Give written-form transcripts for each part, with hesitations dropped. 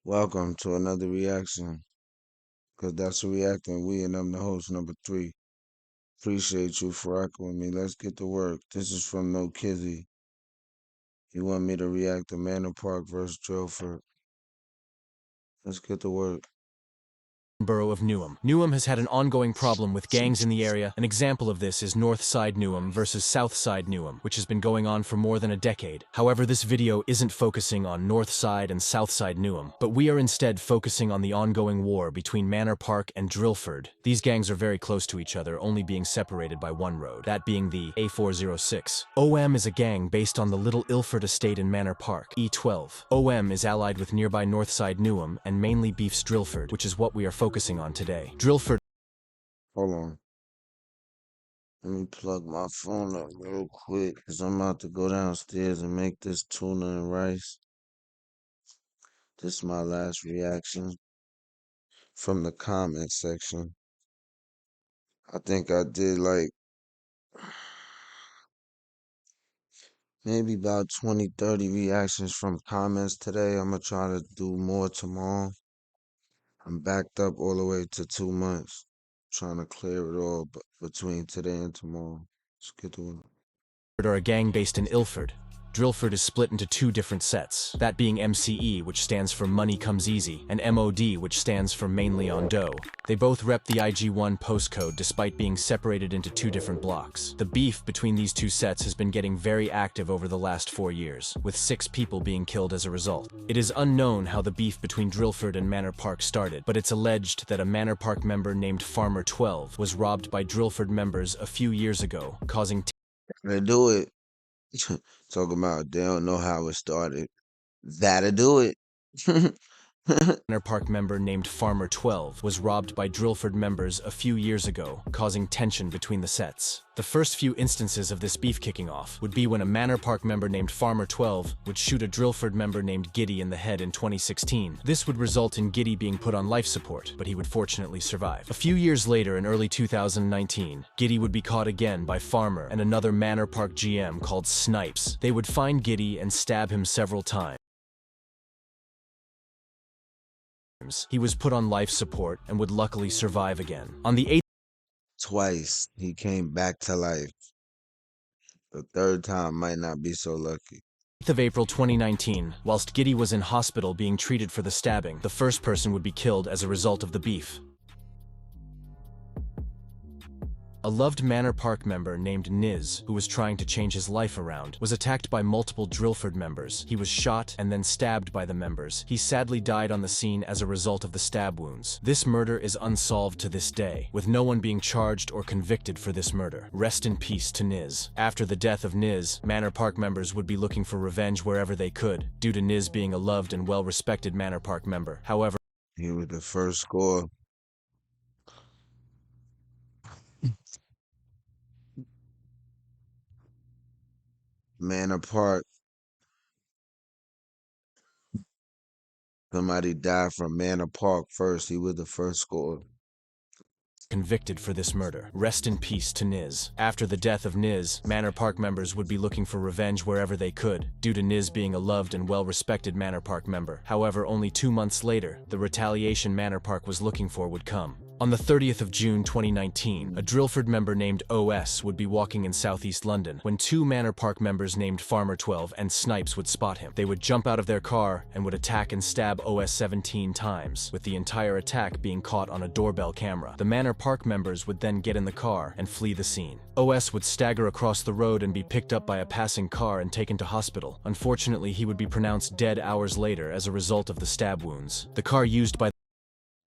Welcome to another reaction, because that's a reacting. And I'm the host, number three. Appreciate you for rocking with me. Let's get to work. This is from No Kizzy. You want me to react to Manor Park versus Drillford. Let's get to work. Borough of Newham. Newham has had an ongoing problem with gangs in the area. An example of this is North Side Newham versus South Side Newham, which has been going on for more than a decade. However, this video isn't focusing on North Side and South Side Newham, but we are instead focusing on the ongoing war between Manor Park and Drillford. These gangs are very close to each other, only being separated by one road, that being the A406. OM is a gang based on the Little Ilford estate in Manor Park, E12. OM is allied with nearby North Side Newham and mainly beefs Drillford, which is what we are focusing on today. Drillford. Hold on. Let me plug my phone up real quick, because I'm about to go downstairs and make this tuna and rice. This is my last reaction from the comment section. I think I did like maybe about 20, 30 reactions from comments today. I'm gonna try to do more tomorrow. I'm backed up all the way to 2 months, trying to clear it all between today and tomorrow. Let's get to it. Are a gang based in Ilford. Drillford is split into two different sets, that being MCE, which stands for Money Comes Easy, and MOD, which stands for Mainly on Dough. They both rep the IG1 postcode despite being separated into two different blocks. The beef between these two sets has been getting very active over the last 4 years, with 6 people being killed as a result. It is unknown how the beef between Drillford and Manor Park started, but it's alleged that a Manor Park member named Farmer 12 was robbed by Drillford members a few years ago, causing They do it. Talking about they don't know how it started. That'll do it. Manor Park member named Farmer 12 was robbed by Drillford members a few years ago, causing tension between the sets. The first few instances of this beef kicking off would be when a Manor Park member named Farmer 12 would shoot a Drillford member named Giddy in the head in 2016. This would result in Giddy being put on life support, but he would fortunately survive. A few years later, in early 2019, Giddy would be caught again by Farmer and another Manor Park GM called Snipes. They would find Giddy and stab him several times. He was put on life support and would luckily survive again. On the 8th Twice he came back to life. The third time might not be so lucky. of April 2019, whilst Giddy was in hospital being treated for the stabbing, the first person would be killed as a result of the beef. A loved Manor Park member named Niz, who was trying to change his life around, was attacked by multiple Drillford members. He was shot and then stabbed by the members. He sadly died on the scene as a result of the stab wounds. This murder is unsolved to this day, with no one being charged or convicted for this murder. Rest in peace to Niz. After the death of Niz, Manor Park members would be looking for revenge wherever they could, due to Niz being a loved and well-respected Manor Park member. However, He was the first score. Manor Park. Somebody died from Manor Park first. He was the first score. Convicted for this murder. Rest in peace to Niz. After the death of Niz, Manor Park members would be looking for revenge wherever they could, due to Niz being a loved and well-respected Manor Park member. However, only 2 months later, the retaliation Manor Park was looking for would come. On the 30th of June 2019, a Drillford member named OS would be walking in southeast London when 2 Manor Park members named Farmer 12 and Snipes would spot him. They would jump out of their car and would attack and stab OS 17 times, with the entire attack being caught on a doorbell camera. The Manor Park members would then get in the car and flee the scene. OS would stagger across the road and be picked up by a passing car and taken to hospital. Unfortunately, he would be pronounced dead hours later as a result of the stab wounds. The car used by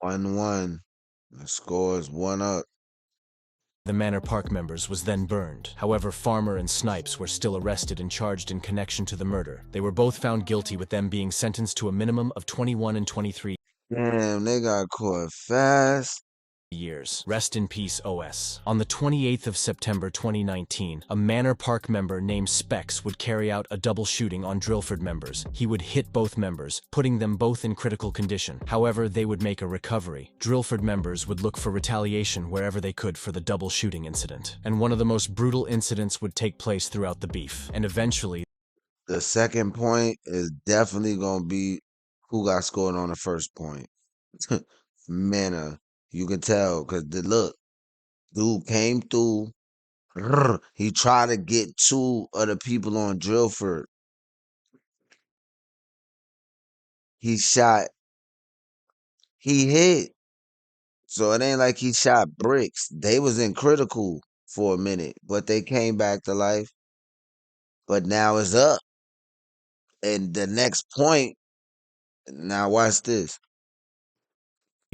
1-1. The score is 1-up. The Manor Park members was then burned. However, Farmer and Snipes were still arrested and charged in connection to the murder. They were both found guilty, with them being sentenced to a minimum of 21 and 23 Damn, they got caught fast. years. Rest in peace, OS. On the 28th of September 2019, a Manor Park member named Specs would carry out a double shooting on Drillford members. He would hit both members, putting them both in critical condition. However, they would make a recovery. Drillford members would look for retaliation wherever they could for the double shooting incident. And one of the most brutal incidents would take place throughout the beef. And eventually, The second point is definitely gonna be Who got scored on the first point? Manor. You can tell because the look, dude came through. He tried to get two of the people on Drillford. He shot. He hit. So it ain't like he shot bricks. They was in critical for a minute, but they came back to life. But now it's up. And the next point, now watch this.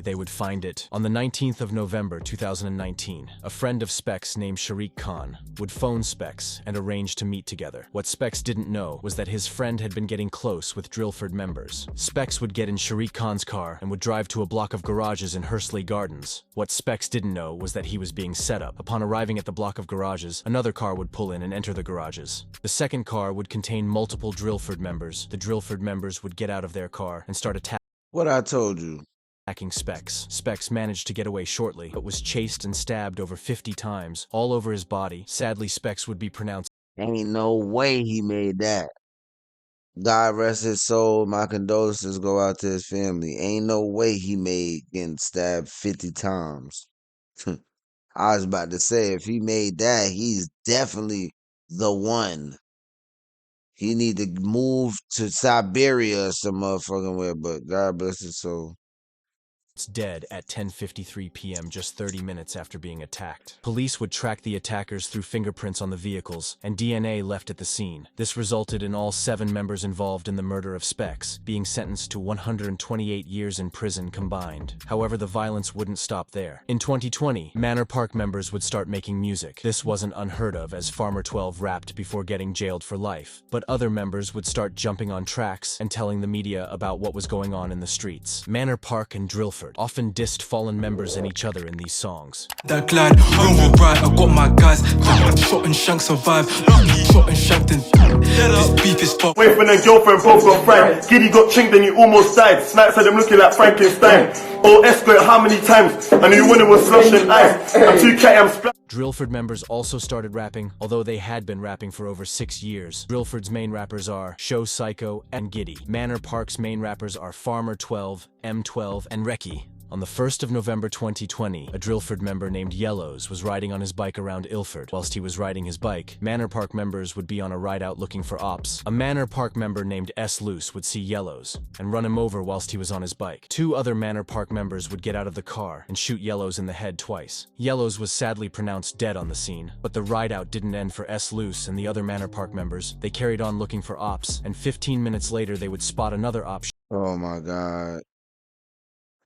They would find it. On the 19th of November 2019, a friend of Specs named Sharik Khan would phone Specs and arrange to meet together. What Specs didn't know was that his friend had been getting close with Drillford members. Specs would get in Sharik Khan's car and would drive to a block of garages in Hursley Gardens. What Specs didn't know was that he was being set up. Upon arriving at the block of garages, another car would pull in and enter the garages. The second car would contain multiple Drillford members. The Drillford members would get out of their car and start attacking What I told you. Specs. Specs managed to get away shortly, but was chased and stabbed over 50 times, all over his body. Sadly, Specs would be pronounced Ain't no way he made that. God rest his soul. My condolences go out to his family. Ain't no way he made getting stabbed 50 times. I was about to say, if he made that, he's definitely the one. He need to move to Siberia or some motherfucking way, but God bless his soul. dead at 10:53 p.m. just 30 minutes after being attacked. Police would track the attackers through fingerprints on the vehicles and DNA left at the scene. This resulted in all 7 members involved in the murder of Specs being sentenced to 128 years in prison combined. However, the violence wouldn't stop there. In 2020, Manor Park members would start making music. This wasn't unheard of as Farmer 12 rapped before getting jailed for life, but other members would start jumping on tracks and telling the media about what was going on in the streets. Manor Park and Drillford often dissed fallen members and each other in these songs. That glide, home right, I got my guys. Shot and shank survive. Shot and shanked and this beef is fucked. Boyfriend and girlfriend both got fried. Giddy got chinked and he almost died. Snipes had him looking like Frankenstein. Oh, escort how many times? I knew when it was flushing eyes. I'm too catty, I'm splat. Drillford members also started rapping, although they had been rapping for over 6 years. Drillford's main rappers are Show Psycho and Giddy. Manor Park's main rappers are Farmer 12, M12, and Reki. On the 1st of November 2020, a Drillford member named Yellows was riding on his bike around Ilford. Whilst he was riding his bike, Manor Park members would be on a ride out looking for ops. A Manor Park member named S. Loose would see Yellows and run him over whilst he was on his bike. 2 other Manor Park members would get out of the car and shoot Yellows in the head twice. Yellows was sadly pronounced dead on the scene, but the ride out didn't end for S. Loose and the other Manor Park members. They carried on looking for ops, and 15 minutes later they would spot another op Oh my God.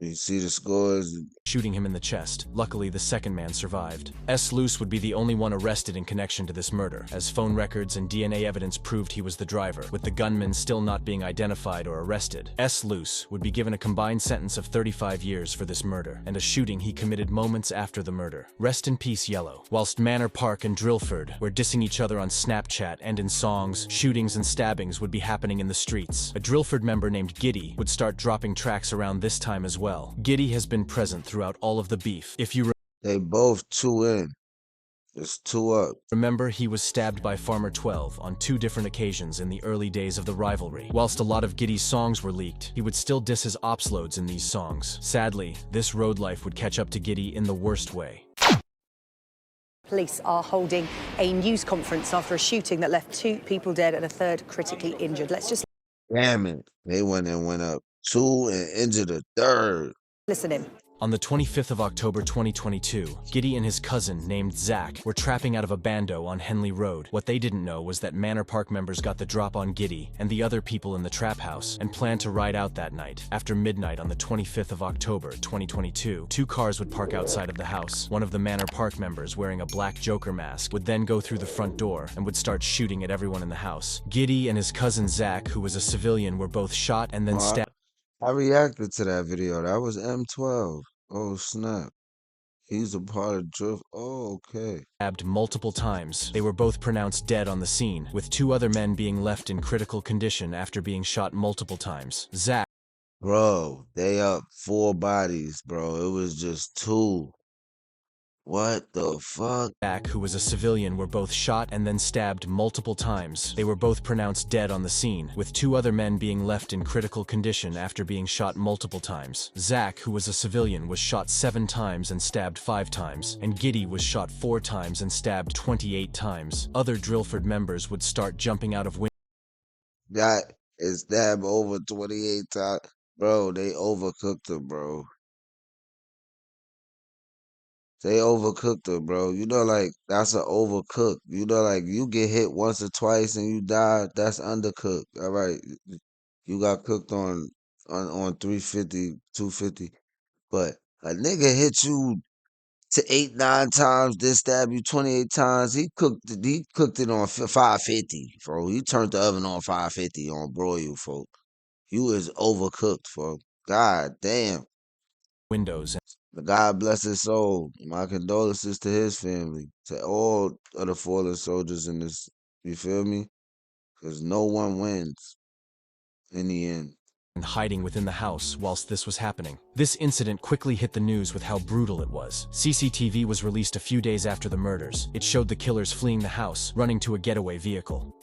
You see the scores? shooting him in the chest. Luckily, the second man survived. S. Loose would be the only one arrested in connection to this murder, as phone records and DNA evidence proved he was the driver, with the gunman still not being identified or arrested. S. Loose would be given a combined sentence of 35 years for this murder, and a shooting he committed moments after the murder. Rest in peace, Yellow. Whilst Manor Park and Drillford were dissing each other on Snapchat and in songs, shootings and stabbings would be happening in the streets. A Drillford member named Giddy would start dropping tracks around this time as well. Giddy has been present throughout all of the beef. If you They both 2 in. It's 2 up. remember, he was stabbed by Farmer 12 on 2 different occasions in the early days of the rivalry. Whilst a lot of Giddy's songs were leaked, he would still diss his ops loads in these songs. Sadly, this road life would catch up to Giddy in the worst way. Police are holding a news conference after a shooting that left 2 people dead and a third critically injured. Let's just Damn it. They went up 2 and injured a third. listen in. On the 25th of October 2022, Giddy and his cousin, named Zach, were trapping out of a bando on Henley Road. What they didn't know was that Manor Park members got the drop on Giddy and the other people in the trap house and planned to ride out that night. After midnight on the 25th of October 2022, 2 cars would park outside of the house. One of the Manor Park members, wearing a black Joker mask, would then go through the front door and would start shooting at everyone in the house. Giddy and his cousin Zach, who was a civilian, were both shot and then stabbed. I reacted to that video. That was M12. Oh, snap. He's a part of Drift. Oh, okay. Stabbed multiple times. They were both pronounced dead on the scene, with 2 other men being left in critical condition after being shot multiple times. Zach, Bro, they up 4 bodies, bro. It was just 2. What the fuck? Zach, who was a civilian, were both shot and then stabbed multiple times. They were both pronounced dead on the scene, with 2 other men being left in critical condition after being shot multiple times. Zach, who was a civilian, was shot 7 times and stabbed 5 times, and Giddy was shot 4 times and stabbed 28 times. Other Drillford members would start jumping out of windows. Got is stabbed over 28 times. Bro, they overcooked her, bro. They overcooked her, bro. You know, like, that's an overcook. You know, like, you get hit once or twice and you die, that's undercooked. All right. You got cooked on 350, 250. But a nigga hit you to 8, 9 times, then stab you 28 times. He cooked it on 550, bro. He turned the oven on 550 on broil, folk. You is overcooked, folk. God damn. God bless his soul. My condolences to his family, to all of the fallen soldiers in this. You feel me? Because no one wins in the end. And hiding within the house whilst this was happening. This incident quickly hit the news with how brutal it was. CCTV was released a few days after the murders. It showed the killers fleeing the house, running to a getaway vehicle.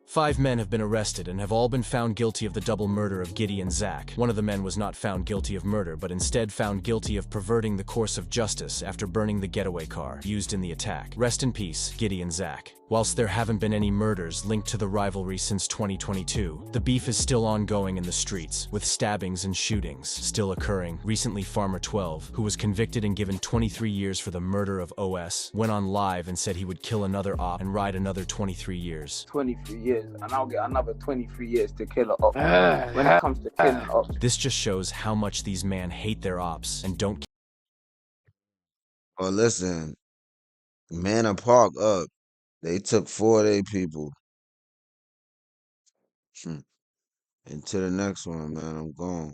5 men have been arrested and have all been found guilty of the double murder of Giddy and Zach. One of the men was not found guilty of murder, but instead found guilty of perverting the course of justice after burning the getaway car used in the attack. Rest in peace, Giddy and Zach. Whilst there haven't been any murders linked to the rivalry since 2022, the beef is still ongoing in the streets, with stabbings and shootings still occurring. Recently, Farmer 12, who was convicted and given 23 years for the murder of OS, went on live and said he would kill another op and ride another 23 years. 23 years, and I'll get another 23 years to kill an op. When it comes to killing ops. This just shows how much these men hate their ops and don't. Oh, listen, Manor Park up. They took 4 of their people. Into the next one, man. I'm gone.